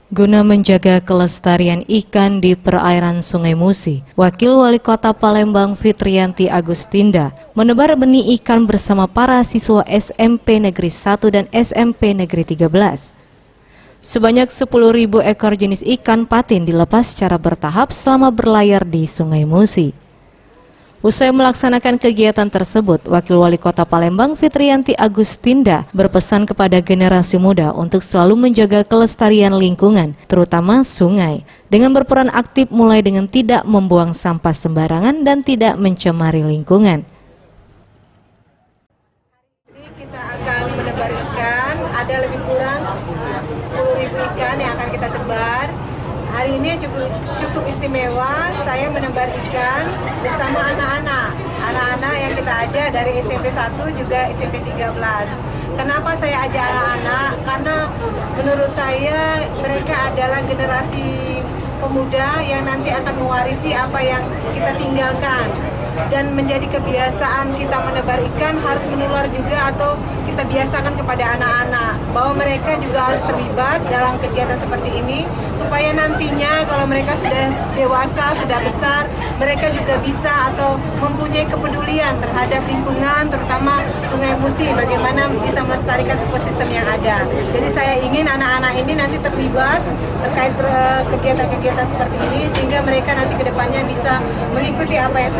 Guna menjaga kelestarian ikan di perairan Sungai Musi, Wakil Wali Kota Palembang Fitriyanti Agustinda menebar benih ikan bersama para siswa SMP Negeri 1 dan SMP Negeri 13. Sebanyak 10.000 ekor jenis ikan patin dilepas secara bertahap selama berlayar di Sungai Musi. Usai melaksanakan kegiatan tersebut, Wakil Wali Kota Palembang Fitriyanti Agustinda berpesan kepada generasi muda untuk selalu menjaga kelestarian lingkungan, terutama sungai, dengan berperan aktif mulai dengan tidak membuang sampah sembarangan dan tidak mencemari lingkungan. Kita akan menebar ikan, ada lebih kurang 10.000 ikan yang akan kita tebar. Hari ini cukup istimewa, saya menebar ikan bersama anak-anak yang kita ajak dari SMP 1 juga SMP 13. Kenapa saya ajak anak-anak? Karena menurut saya mereka adalah generasi pemuda yang nanti akan mewarisi apa yang kita tinggalkan. Dan menjadi kebiasaan kita menebar ikan harus menular juga atau kita biasakan kepada anak-anak bahwa mereka juga harus terlibat dalam kegiatan seperti ini supaya nantinya kalau mereka sudah dewasa, sudah besar, mereka juga bisa atau mempunyai kepedulian terhadap lingkungan, terutama Sungai Musi, bagaimana bisa melestarikan ekosistem yang ada. Jadi saya ingin anak-anak ini nanti terlibat terkait kegiatan-kegiatan seperti ini sehingga mereka nanti kedepannya bisa mengikuti apa yang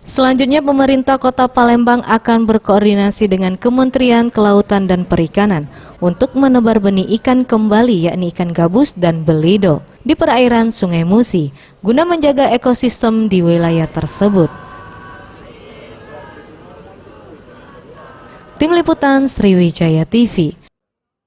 Selanjutnya, pemerintah Kota Palembang akan berkoordinasi dengan Kementerian Kelautan dan Perikanan untuk menebar benih ikan kembali, yakni ikan gabus dan belido, di perairan Sungai Musi, guna menjaga ekosistem di wilayah tersebut. Tim Liputan Sriwijaya TV.